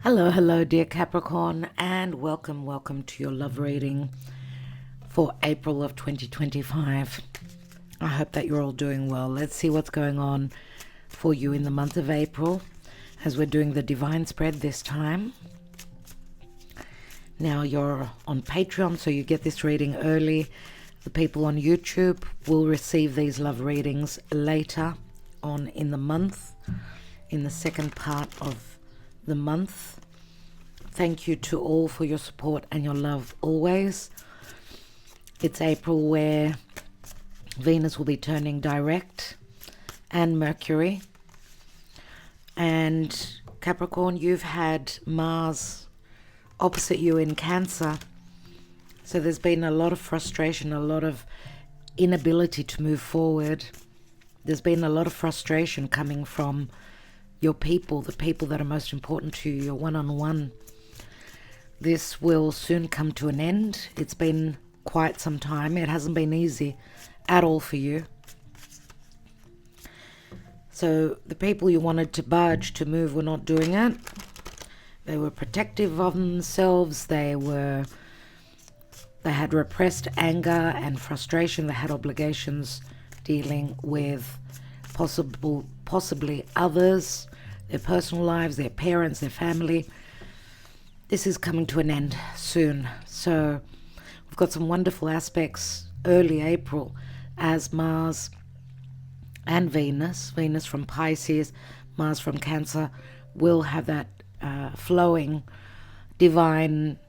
Hello, dear Capricorn, and welcome to your love reading for April of 2025. I hope that you're all doing well. Let's see what's going on for you in the month of April as we're doing the divine spread this time. Now you're on Patreon, so you get this reading early. The people on YouTube will receive these love readings later on in the month, in the second part of the month. Thank you to all for your support and your love always. It's April where Venus will be turning direct and Mercury. And Capricorn, you've had Mars opposite you in Cancer. So there's been a lot of frustration, a lot of inability to move forward. There's been a lot of frustration coming from your people, the people that are most important to you, your one-on-one. This will soon come to an end. It's been quite some time. It hasn't been easy at all for you. So the people you wanted to budge, to move, were not doing it. They were protective of themselves. They had repressed anger and frustration. They had obligations dealing with possibly others, their personal lives, their parents, their family. This is coming to an end soon. So we've got some wonderful aspects early April as Mars and Venus from Pisces, Mars from Cancer, will have that flowing divine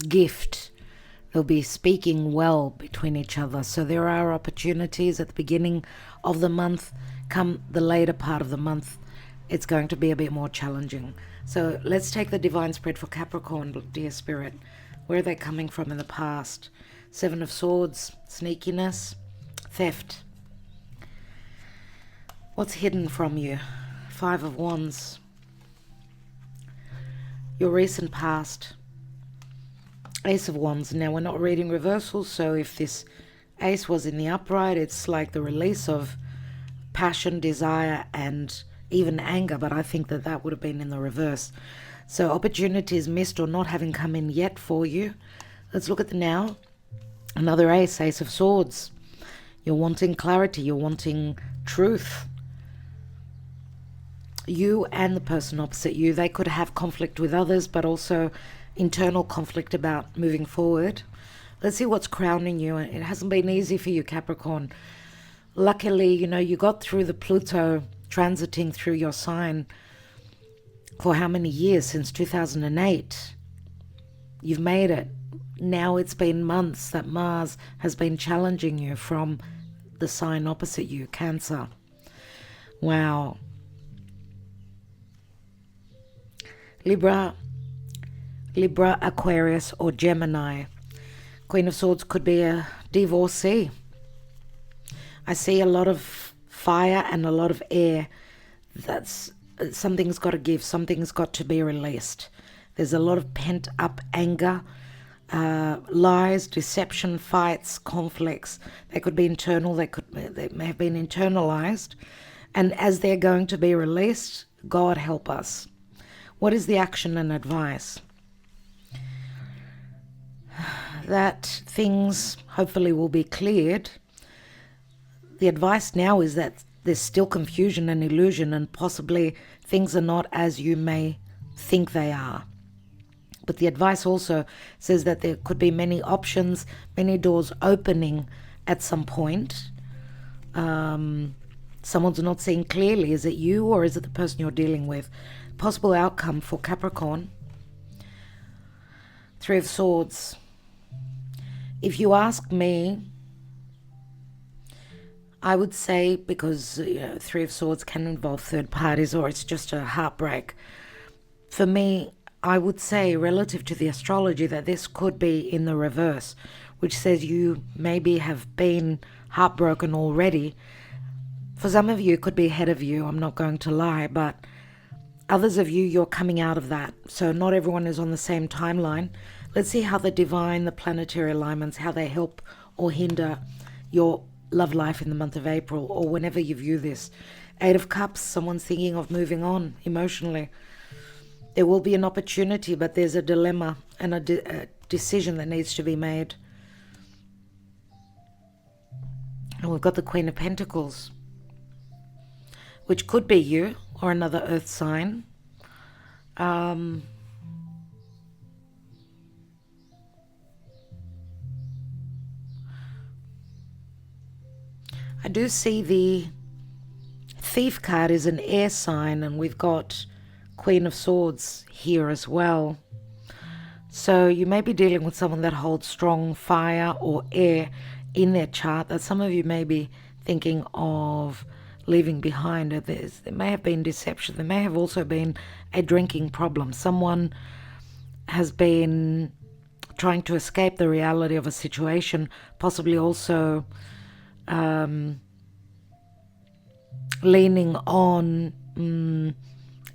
gift. They'll be speaking well between each other. So there are opportunities at the beginning of the month. Come the later part of the month, it's going to be a bit more challenging. So let's take the divine spread for Capricorn, dear Spirit. Where are they coming from in the past? Seven of Swords, sneakiness, theft. What's hidden from you? Five of Wands. Your recent past. Ace of Wands. Now we're not reading reversals, so if this ace was in the upright, it's like the release of passion, desire, and even anger, but I think that would have been in the reverse. So opportunities missed or not having come in yet for you. Let's look at the now. Another ace of Swords. You're wanting clarity, you're wanting truth. You and the person opposite you, they could have conflict with others, but also internal conflict about moving forward. Let's see what's crowning you. It hasn't been easy for you, Capricorn. Luckily, you got through the Pluto transiting through your sign for how many years? Since 2008. You've made it. Now it's been months that Mars has been challenging you from the sign opposite you, Cancer. Wow. Libra, Aquarius, or Gemini. Queen of Swords could be a divorcee. I see a lot of fire and a lot of air. That's something's got to give, something's got to be released. There's a lot of pent up anger, lies, deception, fights, conflicts. They could be internal, they may have been internalized, and as they're going to be released, God help us. What is the action and advice? That things hopefully will be cleared. The advice now is that there's still confusion and illusion, and possibly things are not as you may think they are. But the advice also says that there could be many options, many doors opening at some point. Someone's not seeing clearly. Is it you or is it the person you're dealing with? Possible outcome for Capricorn. Three of Swords. If you ask me, I would say, because Three of Swords can involve third parties or it's just a heartbreak. For me, I would say, relative to the astrology, that this could be in the reverse, which says you maybe have been heartbroken already. For some of you, it could be ahead of you, I'm not going to lie, but others of you, you're coming out of that. So not everyone is on the same timeline. Let's see how the divine, the planetary alignments, how they help or hinder your love life in the month of April, or whenever you view this. Eight of Cups, someone's thinking of moving on emotionally. There will be an opportunity, but there's a dilemma and a decision that needs to be made. And we've got the Queen of Pentacles, which could be you or another earth sign. I do see the Thief card is an air sign, and we've got Queen of Swords here as well. So you may be dealing with someone that holds strong fire or air in their chart that some of you may be thinking of leaving behind. There may have been deception. There may have also been a drinking problem. Someone has been trying to escape the reality of a situation, possibly also leaning on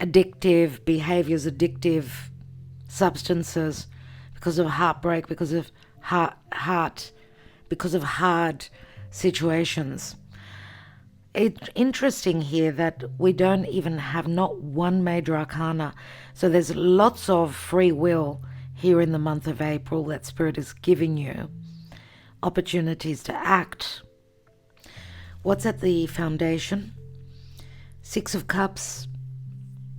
addictive behaviors, addictive substances, because of heartbreak, because of because of hard situations. It's interesting here that we don't even have not one major arcana. So there's lots of free will here in the month of April that Spirit is giving you. Opportunities to act. What's at the foundation? Six of Cups.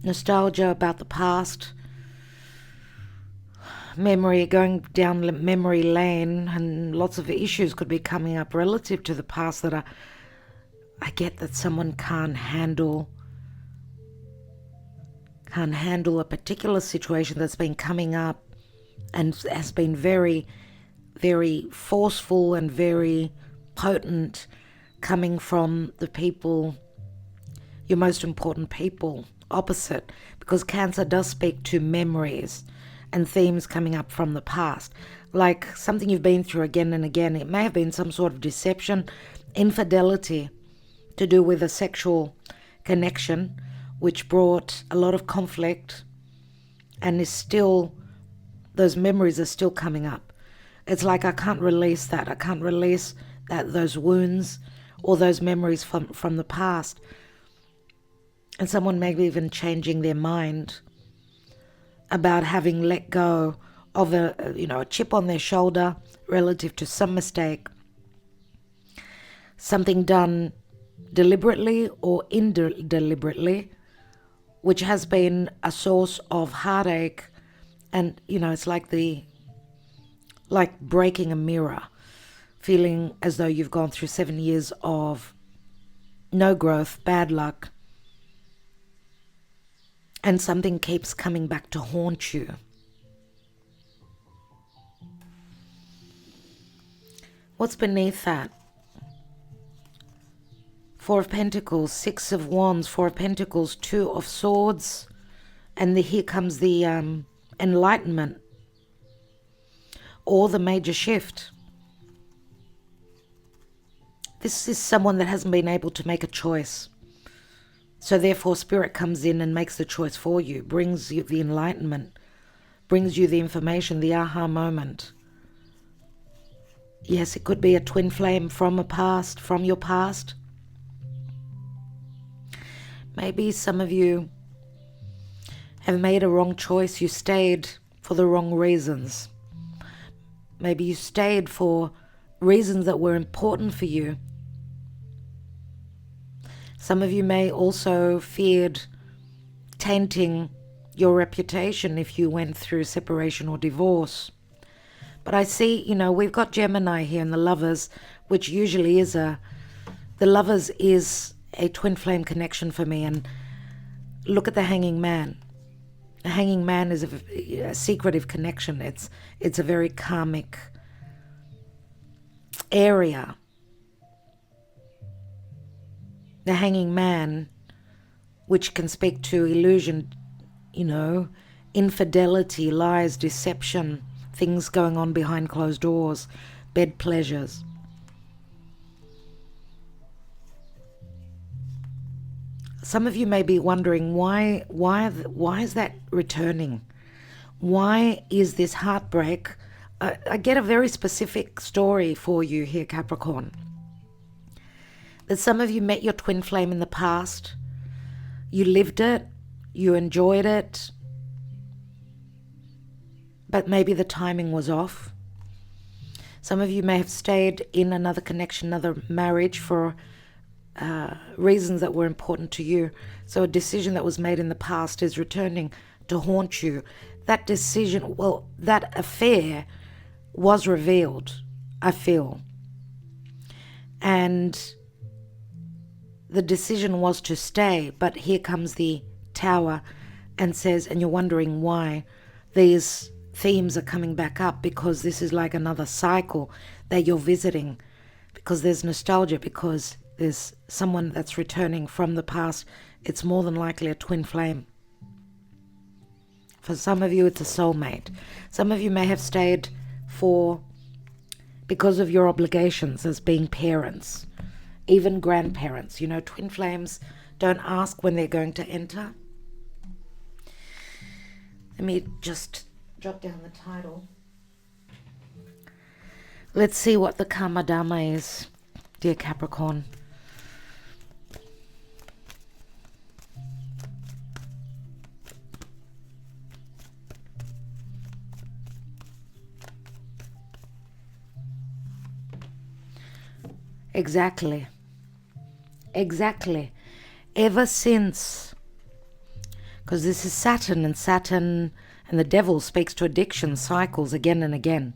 Nostalgia about the past. Memory, going down memory lane, and lots of issues could be coming up relative to the past that I get that someone can't handle a particular situation that's been coming up and has been very, very forceful and very potent, coming from the people, your most important people, opposite, because Cancer does speak to memories and themes coming up from the past, like something you've been through again and again. It may have been some sort of deception, infidelity, to do with a sexual connection, which brought a lot of conflict, and is still, those memories are still coming up. It's like I can't release that. I can't release those wounds or those memories from the past. And someone may be even changing their mind about having let go of a chip on their shoulder relative to some mistake, something done deliberately or indeliberately, which has been a source of heartache. And it's like breaking a mirror, feeling as though you've gone through 7 years of no growth, bad luck, and something keeps coming back to haunt you. What's beneath that? Four of Pentacles, Six of Wands, Four of Pentacles, Two of Swords, and here comes the enlightenment, or the major shift. This is someone that hasn't been able to make a choice. So therefore Spirit comes in and makes the choice for you, brings you the enlightenment, brings you the information, the aha moment. Yes, it could be a twin flame from your past. Maybe some of you have made a wrong choice. You stayed for the wrong reasons. Maybe you stayed for reasons that were important for you. Some of you may also feared tainting your reputation if you went through separation or divorce. But I see, we've got Gemini here and the Lovers, which usually is the Lovers is a twin flame connection for me. And look at the Hanging Man. The Hanging Man is a secretive connection. It's a very karmic area. The Hanging Man, which can speak to illusion, infidelity, lies, deception, things going on behind closed doors, bed pleasures. Some of you may be wondering why is that returning? Why is this heartbreak? I get a very specific story for you here, Capricorn. That some of you met your twin flame in the past. You lived it, you enjoyed it, but maybe the timing was off. Some of you may have stayed in another connection, another marriage for reasons that were important to you. So a decision that was made in the past is returning to haunt you. That decision, well, that affair was revealed, I feel. And the decision was to stay, but here comes the Tower and says, and you're wondering why these themes are coming back up, because this is like another cycle that you're visiting, because there's nostalgia, because there's someone that's returning from the past. It's more than likely a twin flame. For some of you, it's a soulmate. Some of you may have stayed because of your obligations as being parents, even grandparents. You know, twin flames don't ask when they're going to enter. Let me just jot down the title. Let's see what the Karma Dharma is, dear Capricorn. Exactly. Ever since, because this is Saturn, and the devil speaks to addiction cycles again and again.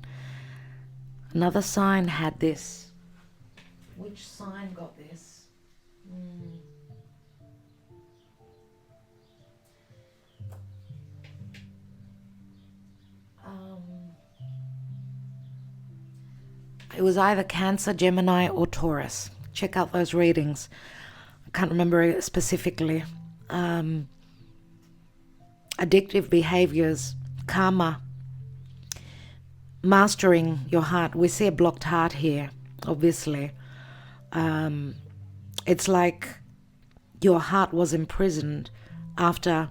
Another sign had this. Which sign got this? It was either Cancer, Gemini, or Taurus. Check out those readings. I can't remember it specifically. Addictive behaviors, karma, mastering your heart. We see a blocked heart here, obviously. It's like your heart was imprisoned after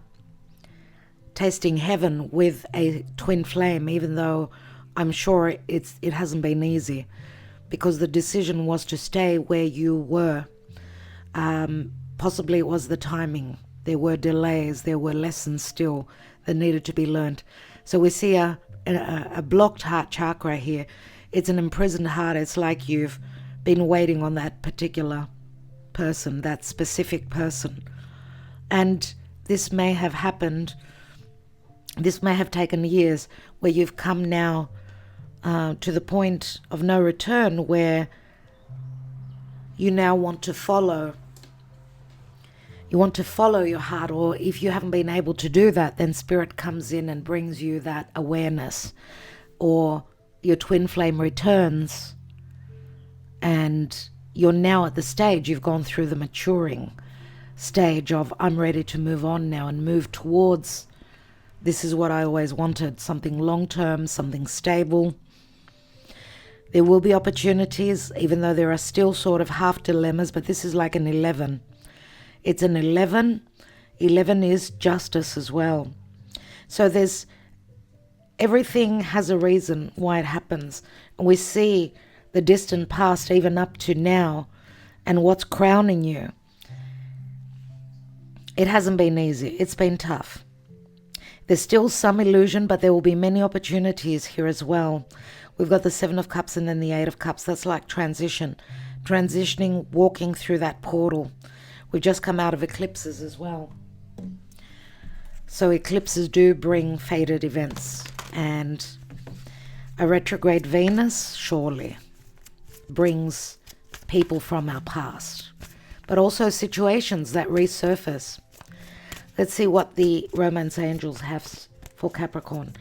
tasting heaven with a twin flame, even though I'm sure it hasn't been easy, because the decision was to stay where you were. Possibly it was the timing. There were delays. There were lessons still that needed to be learned. So we see a blocked heart chakra here. It's an imprisoned heart. It's like you've been waiting on that particular person, that specific person. And this may have happened. This may have taken years, where you've come now to the point of no return, where you now want to follow. You want to follow your heart, or if you haven't been able to do that, then Spirit comes in and brings you that awareness, or your twin flame returns, and you're now at the stage, you've gone through the maturing stage of, I'm ready to move on now and move towards, this is what I always wanted, something long-term, something stable. There will be opportunities, even though there are still sort of half dilemmas, but this is like an 11. It's an 11. 11 is justice as well. So everything has a reason why it happens. And we see the distant past even up to now, and what's crowning you. It hasn't been easy. It's been tough. There's still some illusion, but there will be many opportunities here as well. We've got the 7 of Cups and then the 8 of Cups. That's like transitioning, walking through that portal. We've just come out of eclipses as well. So eclipses do bring fated events, and a retrograde Venus surely brings people from our past, but also situations that resurface. Let's see what the romance angels have for Capricorn.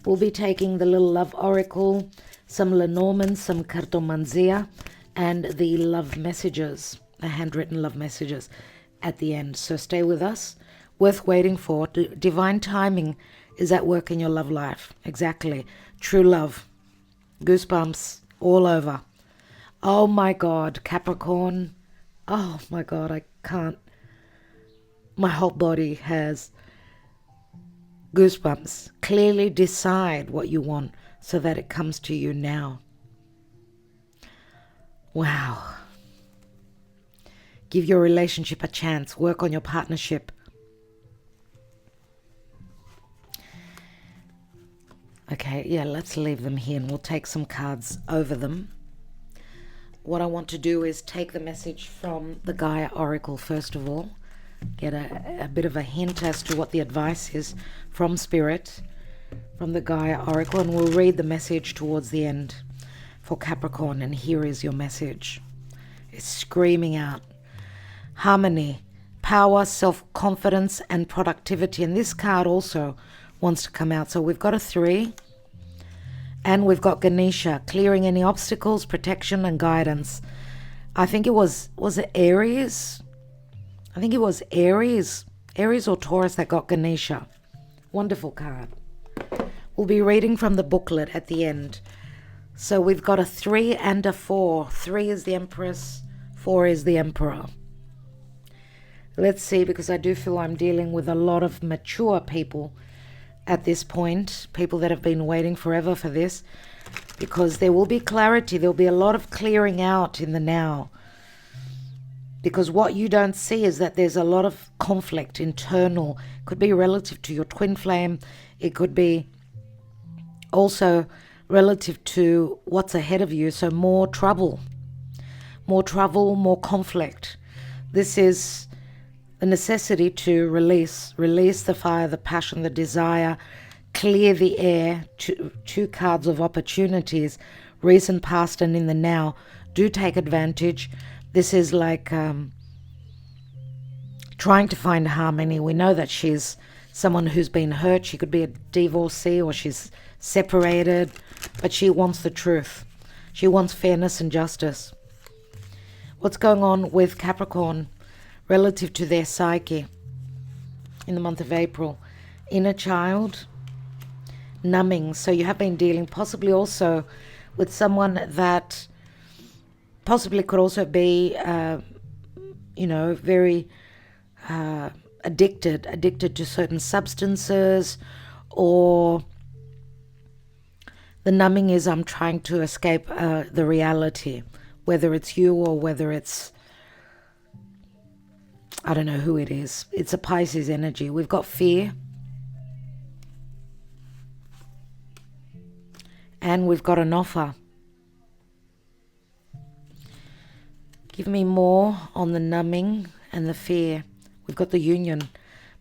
We'll be taking the little love oracle, some Lenormand, some cartomanzia, and the love messages, the handwritten love messages at the end. So stay with us. Worth waiting for. Divine timing is at work in your love life. Exactly. True love. Goosebumps all over. Oh my God, Capricorn. Oh my God, I can't. My whole body has goosebumps. Clearly decide what you want so that it comes to you now. Wow. Give your relationship a chance. Work on your partnership. Okay, yeah, let's leave them here and we'll take some cards over them. What I want to do is take the message from the Gaia Oracle first of all, get a bit of a hint as to what the advice is from Spirit, from the Gaia Oracle, and we'll read the message towards the end for Capricorn. And here is your message. It's screaming out harmony, power, self-confidence, and productivity. And this card also wants to come out. So we've got a 3, and we've got Ganesha, clearing any obstacles, protection, and guidance. I think it was it Aries? I think it was Aries or Taurus that got Ganesha. Wonderful card. We'll be reading from the booklet at the end. So we've got a 3 and a 4. 3 is the Empress, 4 is the Emperor. Let's see, because I do feel I'm dealing with a lot of mature people at this point, people that have been waiting forever for this, because there will be clarity. There'll be a lot of clearing out in the now, because what you don't see is that there's a lot of conflict, internal. It could be relative to your twin flame. It could be also relative to what's ahead of you. So more trouble, more conflict. This is the necessity to release the fire, the passion, the desire, clear the air. Two cards of opportunities, recent, past, and in the now. Do take advantage. This is like trying to find harmony. We know that she's someone who's been hurt. She could be a divorcee or she's separated, but she wants the truth. She wants fairness and justice. What's going on with Capricorn relative to their psyche in the month of April? Inner child, numbing. So you have been dealing possibly also with someone that possibly could also be, very addicted to certain substances, or the numbing is I'm trying to escape the reality, whether it's you or whether it's, I don't know who it is. It's a Pisces energy. We've got fear. And we've got an offer. Give me more on the numbing and the fear. We've got the union.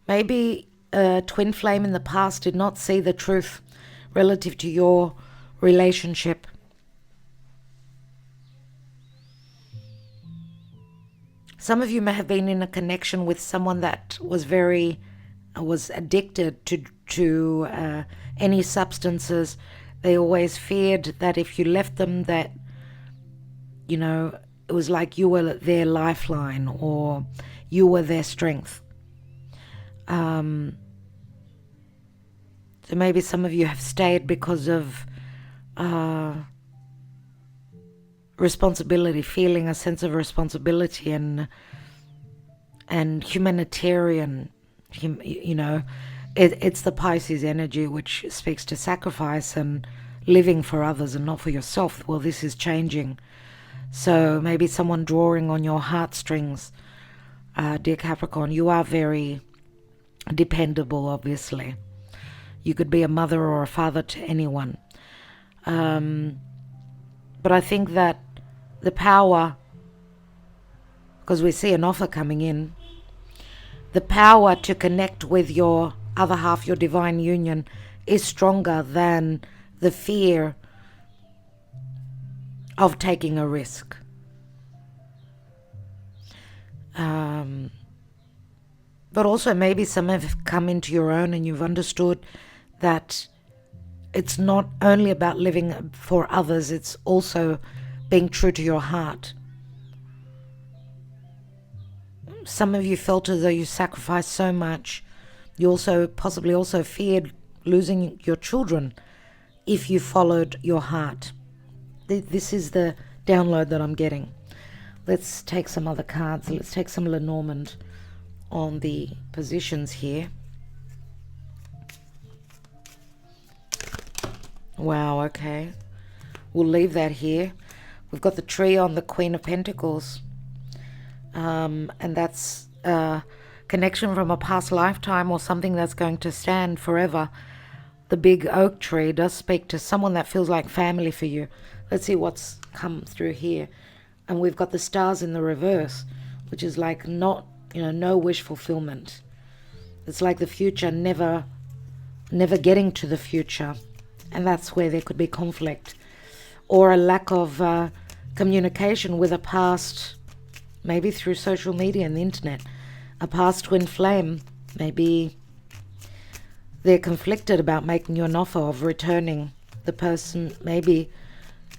Maybe a twin flame in the past did not see the truth relative to your relationship. Some of you may have been in a connection with someone that was addicted to any substances. They always feared that if you left them, that, it was like you were their lifeline or you were their strength. So maybe some of you have stayed because of responsibility, feeling a sense of responsibility and humanitarian, it's the Pisces energy which speaks to sacrifice and living for others and not for yourself. Well, this is changing. So maybe someone drawing on your heartstrings, dear Capricorn. You are very dependable, obviously. You could be a mother or a father to anyone. But I think that the power, because we see an offer coming in, the power to connect with your other half, your divine union, is stronger than the fear of taking a risk. But also maybe some have come into your own and you've understood that it's not only about living for others, it's also being true to your heart. Some of you felt as though you sacrificed so much. You also possibly also feared losing your children if you followed your heart. This is the download that I'm getting. Let's take some other cards. Let's take some Lenormand on the positions here. Wow, okay. We'll leave that here. We've got the tree on the Queen of Pentacles. And that's a connection from a past lifetime or something that's going to stand forever. the big oak tree does speak to someone that feels like family for you. Let's see what's come through here. And we've got the stars in the reverse, which is like not, no wish fulfillment. It's like the future never getting to the future. And that's where there could be conflict. Or a lack of communication with a past, maybe through social media and the internet. A past twin flame, maybe they're conflicted about making you an offer of returning the person. Maybe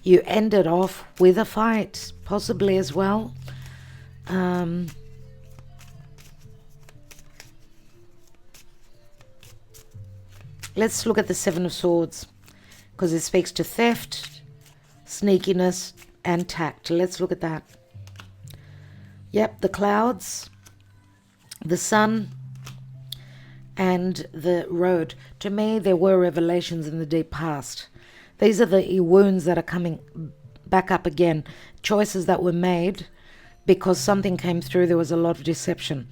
you ended off with a fight, possibly as well. Let's look at the Seven of Swords, because it speaks to theft, sneakiness, and tact. Let's look at that. Yep, the clouds, the sun, and the road. To me, there were revelations in the deep past. These are the wounds that are coming back up again. Choices that were made because something came through. There was a lot of deception.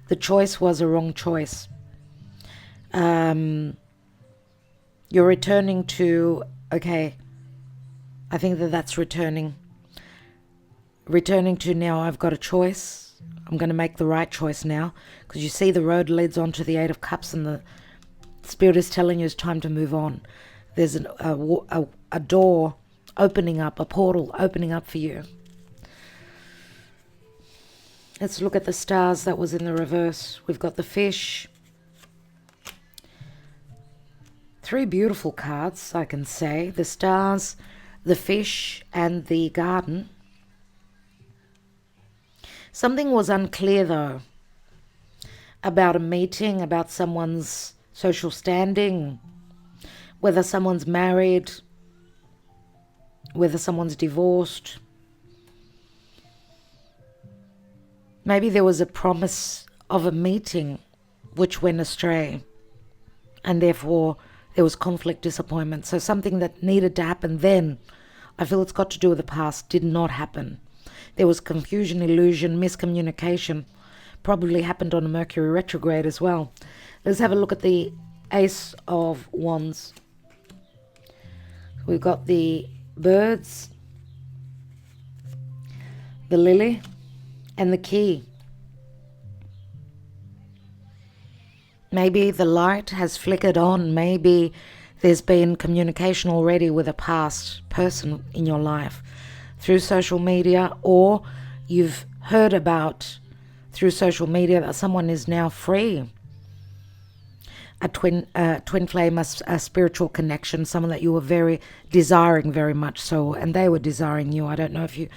The choice was a wrong choice. You're returning to, okay, I think that's returning. Returning to now I've got a choice. I'm going to make the right choice now. Because you see the road leads on to the Eight of Cups and the Spirit is telling you it's time to move on. There's a door opening up, a portal opening up for you. Let's look at the stars that was in the reverse. We've got the fish. 3 beautiful cards, I can say. The stars, the fish, and the garden. Something was unclear, though, about a meeting, about someone's social standing, whether someone's married, whether someone's divorced. Maybe there was a promise of a meeting which went astray, and therefore there was conflict, disappointment. So something that needed to happen then, I feel it's got to do with the past, did not happen. There was confusion, illusion, miscommunication. Probably happened on a Mercury retrograde as well. Let's have a look at the Ace of Wands. We've got the birds, the lily, and the key. Maybe the light has flickered on. Maybe there's been communication already with a past person in your life through social media, or you've heard about through social media that someone is now free. A twin flame, a spiritual connection, someone that you were very desiring very much so, and they were desiring you. I don't know if you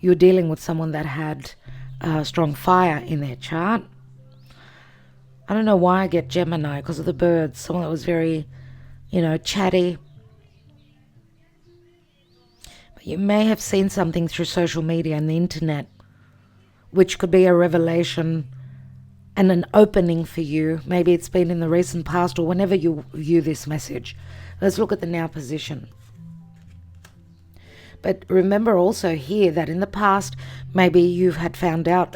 were dealing with someone that had strong fire in their chart. I don't know why I get Gemini, because of the birds. Someone that was very, chatty. But you may have seen something through social media and the internet, which could be a revelation and an opening for you. Maybe it's been in the recent past or whenever you view this message. Let's look at the now position. But remember also here that in the past, maybe you had found out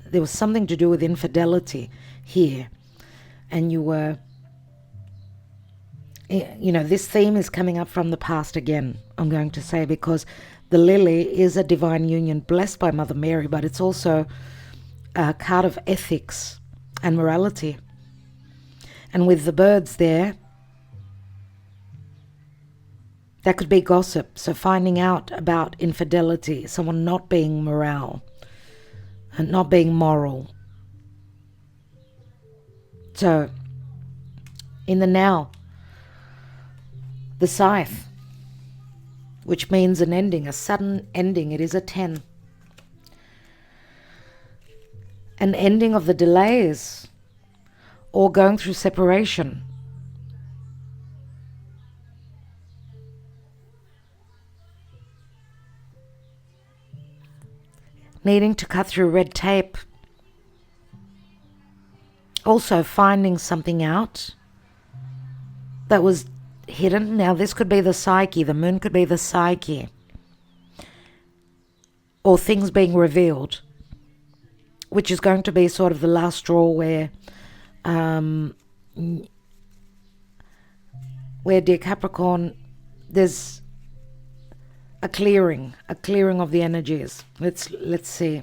there was something to do with infidelity here. And you were, this theme is coming up from the past again, I'm going to say, because the lily is a divine union blessed by Mother Mary, but it's also a card of ethics and morality. And with the birds there, that could be gossip. So finding out about infidelity, someone not being moral and not being moral. So, in the now, the scythe, which means an ending, a sudden ending. It is a 10. An ending of the delays or going through separation. Needing to cut through red tape. Also finding something out that was hidden. Now this could be the psyche. The moon could be the psyche. Or things being revealed. Which is going to be sort of the last straw where where, dear Capricorn, there's a clearing of the energies. Let's see.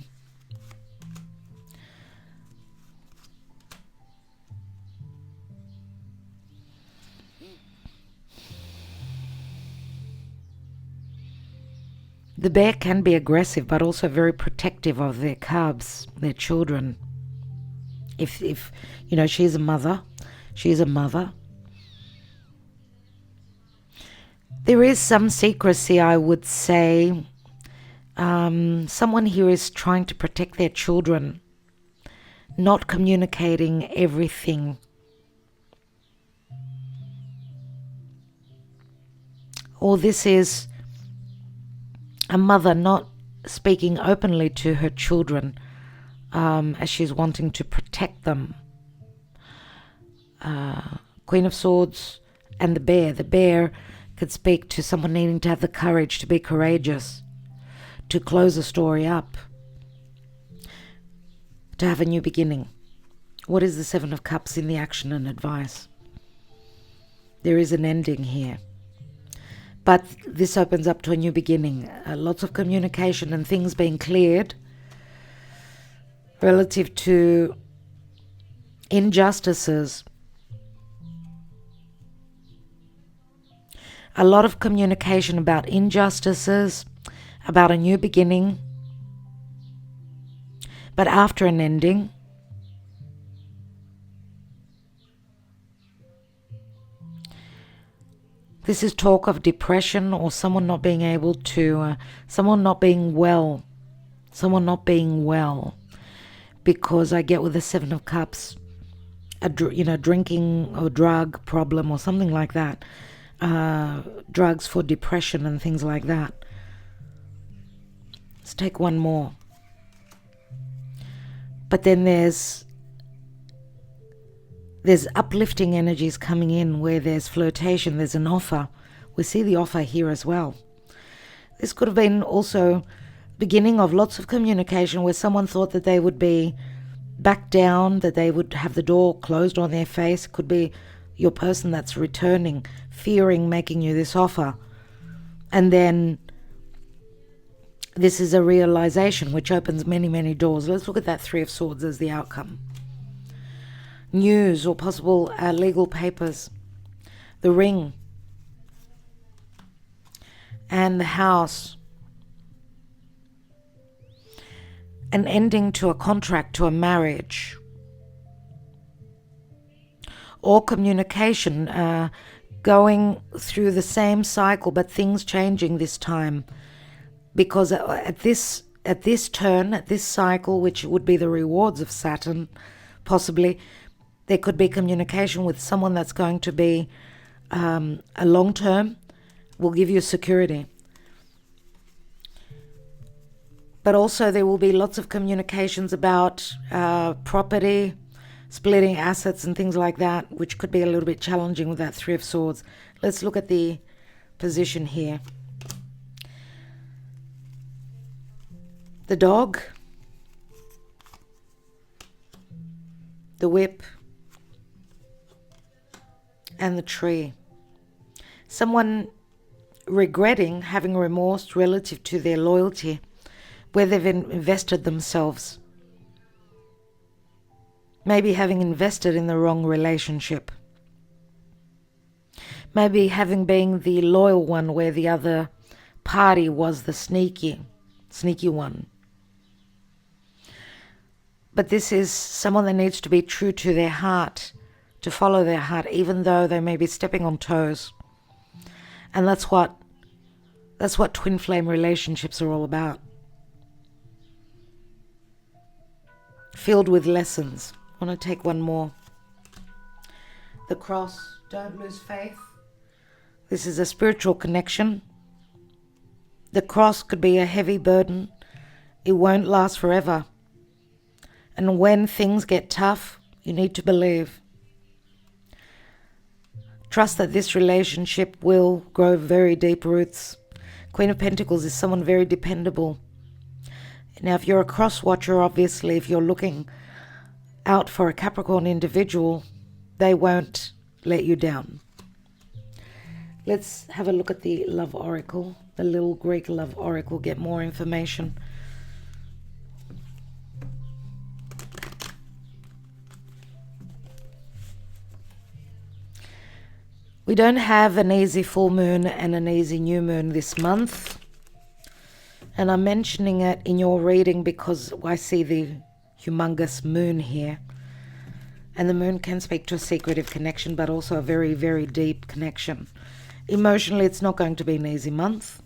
The bear can be aggressive, but also very protective of their cubs, their children. If you know, she's a mother. There is some secrecy, I would say. Someone here is trying to protect their children, not communicating everything. Or this is a mother not speaking openly to her children, as she's wanting to protect them. Queen of Swords and the bear. The bear could speak to someone needing to have the courage to be courageous, to close a story up, to have a new beginning. What is the Seven of Cups in the action and advice? There is an ending here. But this opens up to a new beginning. Lots of communication and things being cleared relative to injustices. A lot of communication about injustices, about a new beginning, but after an ending. This is talk of depression or someone not being able to, someone not being well. Because I get with the Seven of Cups, drinking or drug problem or something like that. Drugs for depression and things like that. Let's take one more. But then there's uplifting energies coming in where there's flirtation, there's an offer. We see the offer here as well. This could have been also beginning of lots of communication where someone thought that they would be back down, that they would have the door closed on their face. It could be your person that's returning, fearing making you this offer. And then this is a realization which opens many, many doors. Let's look at that Three of Swords as the outcome. News or possible legal papers, the Ring, and the House. An ending to a contract, to a marriage, or communication, going through the same cycle, but things changing this time, because at this turn, at this cycle, which would be the rewards of Saturn, possibly. There could be communication with someone that's going to be a long term, will give you security. But also there will be lots of communications about property, splitting assets and things like that, which could be a little bit challenging with that Three of Swords. Let's look at the position here. The dog, the whip, and the tree. Someone regretting, having remorse relative to their loyalty, where they've invested themselves. Maybe having invested in the wrong relationship. Maybe having been the loyal one where the other party was the sneaky one. But this is someone that needs to be true to their heart, to follow their heart, even though they may be stepping on toes. And that's what twin flame relationships are all about. Filled with lessons. I want to take one more. The Cross, don't lose faith. This is a spiritual connection. The cross could be a heavy burden. It won't last forever. And when things get tough, you need to believe. Trust that this relationship will grow very deep roots. Queen of Pentacles is someone very dependable. Now, if you're a cross watcher, obviously, if you're looking out for a Capricorn individual, they won't let you down. Let's have a look at the love oracle, the little Greek love oracle, get more information. We don't have an easy full moon and an easy new moon this month. And I'm mentioning it in your reading because I see the humongous moon here. And the moon can speak to a secretive connection, but also a very, very deep connection. Emotionally, it's not going to be an easy month.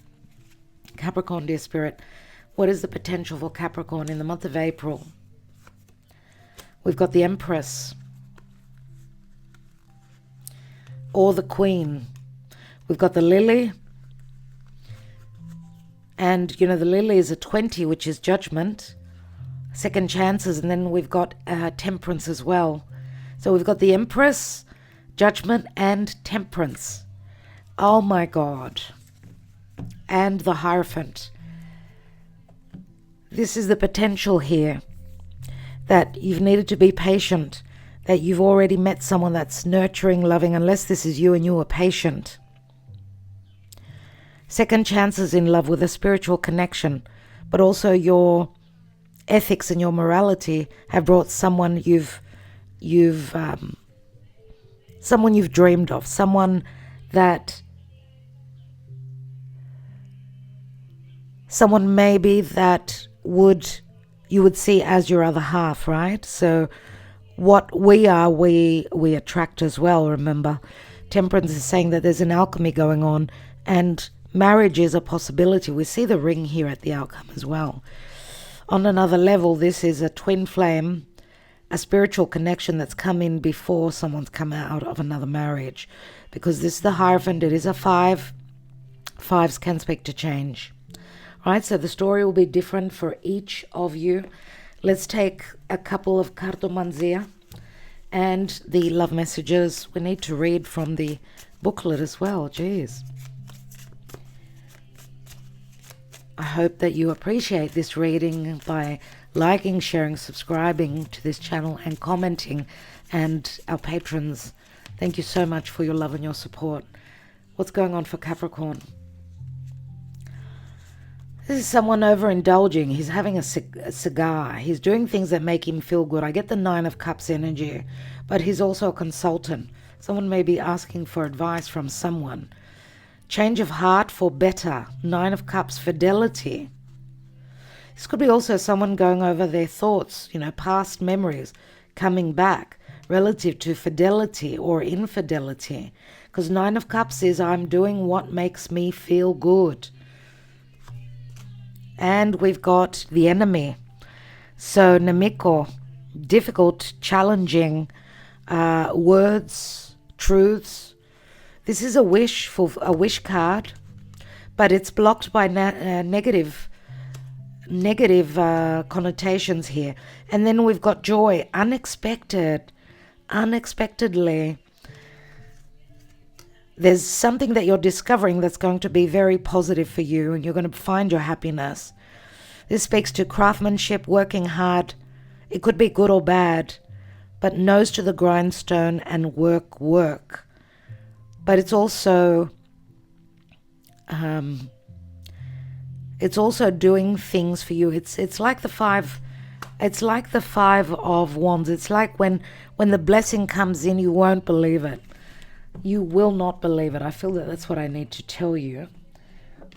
Capricorn, dear Spirit, what is the potential for Capricorn in the month of April? We've got the Empress, or the Queen. We've got the Lily. And, you know, the Lily is a 20, which is judgment, second chances. And then we've got Temperance as well. So we've got the Empress, Judgment, and Temperance. Oh my God. And the Hierophant. This is the potential here, that you've needed to be patient, that you've already met someone that's nurturing, loving, unless this is you and you are patient. Second chances in love with a spiritual connection, but also your ethics and your morality have brought someone you've dreamed of, someone maybe that you would see as your other half, right? So what we are, we attract as well, remember. Temperance is saying that there's an alchemy going on, and marriage is a possibility. We see the ring here at the outcome as well. On another level, this is a twin flame, a spiritual connection that's come in before someone's come out of another marriage. Because this is the Hierophant, it is a 5. 5s can speak to change. Right, so the story will be different for each of you. Let's take a couple of cartomanzia and the love messages. We need to read from the booklet as well. Jeez. I hope that you appreciate this reading by liking, sharing, subscribing to this channel and commenting. And our patrons, thank you so much for your love and your support. What's going on for Capricorn? This is someone overindulging. He's having a cigar. He's doing things that make him feel good. I get the 9 of Cups energy, but he's also a consultant. Someone may be asking for advice from someone. Change of heart for better. 9 of Cups, fidelity. This could be also someone going over their thoughts, you know, past memories, coming back relative to fidelity or infidelity. Because 9 of Cups is I'm doing what makes me feel good. And we've got the Enemy. So Namiko, difficult, challenging words, truths. This is a wish card, but it's blocked by negative connotations here. And then we've got Joy, unexpectedly. There's something that you're discovering that's going to be very positive for you, and you're going to find your happiness. This speaks to craftsmanship, working hard. It could be good or bad, but nose to the grindstone and work. But it's also doing things for you. It's like the 5. It's like the 5 of Wands. It's like when the blessing comes in, you won't believe it. You will not believe it. I feel that that's what I need to tell you.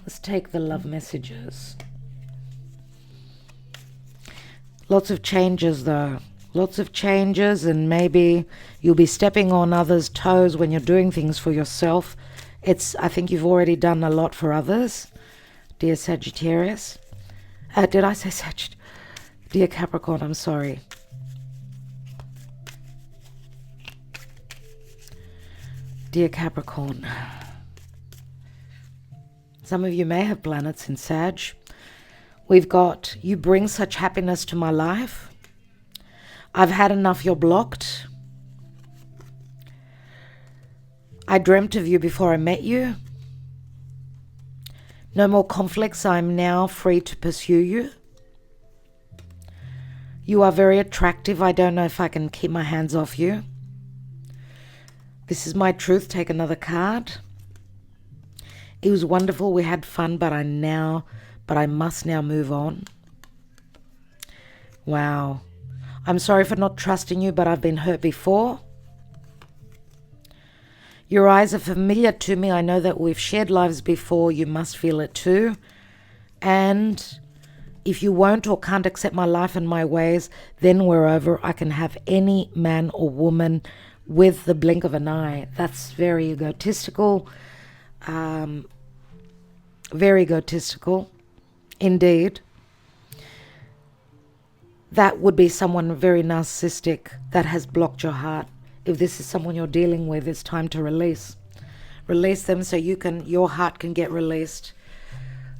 Let's take the love messages. Lots of changes though. Lots of changes, and maybe you'll be stepping on others' toes when you're doing things for yourself. I think you've already done a lot for others, dear Sagittarius. Did I say Sagittarius? Dear Capricorn, I'm sorry. Dear Capricorn, some of you may have planets in Sag. We've got, you bring such happiness to my life. I've had enough, you're blocked. I dreamt of you before I met you. No more conflicts, I'm now free to pursue you. You are very attractive, I don't know if I can keep my hands off you. This is my truth, take another card. It was wonderful. We had fun, but I must now move on. Wow. I'm sorry for not trusting you, but I've been hurt before. Your eyes are familiar to me. I know that we've shared lives before. You must feel it too. And if you won't or can't accept my life and my ways, then we're over. I can have any man or woman with the blink of an eye. That's very egotistical. Very egotistical, indeed. That would be someone very narcissistic that has blocked your heart. If this is someone you're dealing with, it's time to release. Release them so your heart can get released.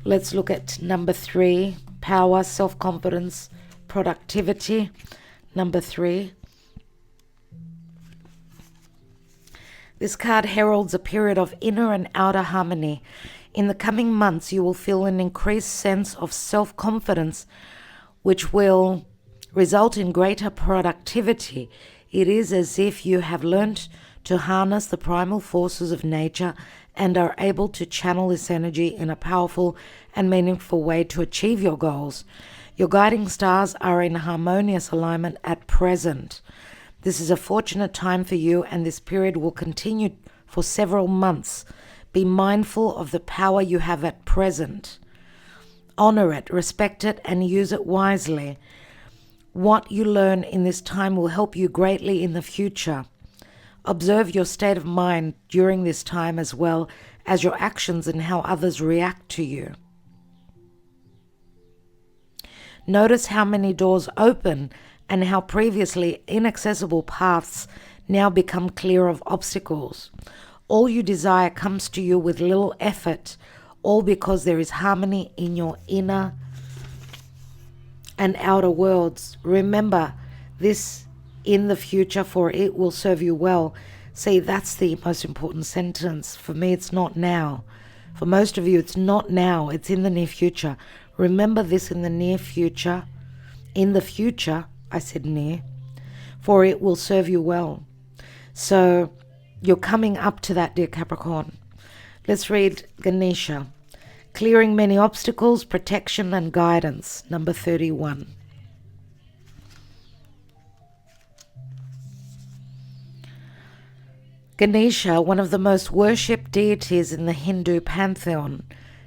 Let's look at number 3, power, self-confidence, productivity. Number 3. This card heralds a period of inner and outer harmony. In the coming months, you will feel an increased sense of self-confidence, which will result in greater productivity. It is as if you have learnt to harness the primal forces of nature and are able to channel this energy in a powerful and meaningful way to achieve your goals. Your guiding stars are in harmonious alignment at present. This is a fortunate time for you, and this period will continue for several months. Be mindful of the power you have at present. Honor it, respect it, and use it wisely. What you learn in this time will help you greatly in the future. Observe your state of mind during this time as well as your actions and how others react to you. Notice how many doors open and how previously inaccessible paths now become clear of obstacles. All you desire comes to you with little effort, all because there is harmony in your inner and outer worlds. Remember this in the future, for it will serve you well. See, that's the most important sentence. For me, it's not now. For most of you, it's not now. It's in the near future. Remember this in the near future. In the future, I said near, for it will serve you well. So you're coming up to that, dear Capricorn. Let's read Ganesha. Clearing many obstacles, protection and guidance. Number 31. Ganesha, one of the most worshipped deities in the Hindu pantheon,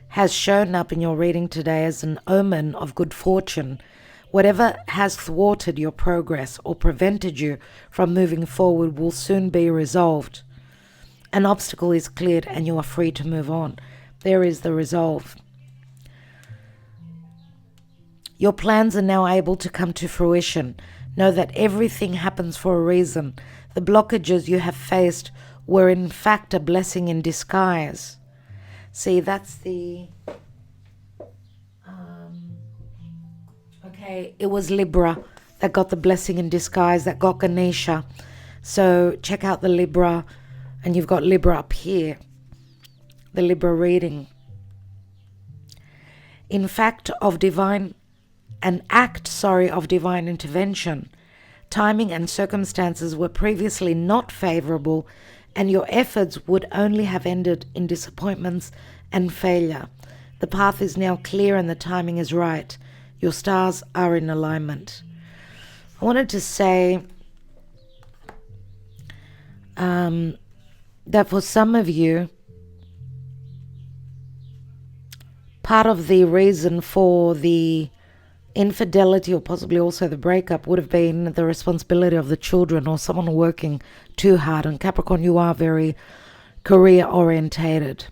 has shown up in your reading today as an omen of good fortune. Whatever has thwarted your progress or prevented you from moving forward will soon be resolved. An obstacle is cleared and you are free to move on. There is the resolve. Your plans are now able to come to fruition. Know that everything happens for a reason. The blockages you have faced were in fact a blessing in disguise. See, that's the... Okay, it was Libra that got the blessing in disguise, that got Ganesha. So check out the Libra, and you've got Libra up here, the Libra reading. An act of divine intervention. Timing and circumstances were previously not favorable, and your efforts would only have ended in disappointments and failure. The path is now clear and the timing is right. Your stars are in alignment. I wanted to say that for some of you, part of the reason for the infidelity or possibly also the breakup would have been the responsibility of the children or someone working too hard. And Capricorn, you are very career orientated.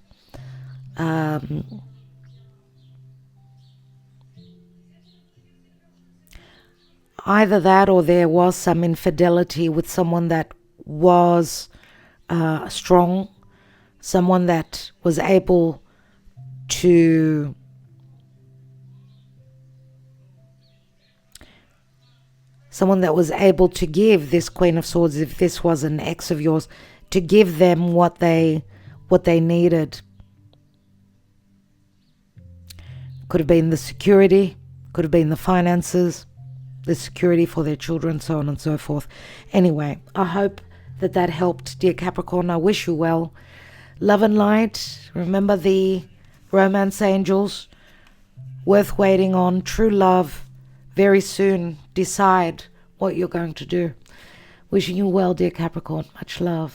Either that or there was some infidelity with someone that was strong, someone that was able to give this Queen of Swords, if this was an ex of yours, to give them what they needed. Could have been the security, could have been the finances, the security for their children, so on and so forth. Anyway, I hope that helped, dear Capricorn. I wish you well. Love and light. Remember the romance angels. Worth waiting on. True love. Very soon. Decide what you're going to do. Wishing you well, dear Capricorn. Much love.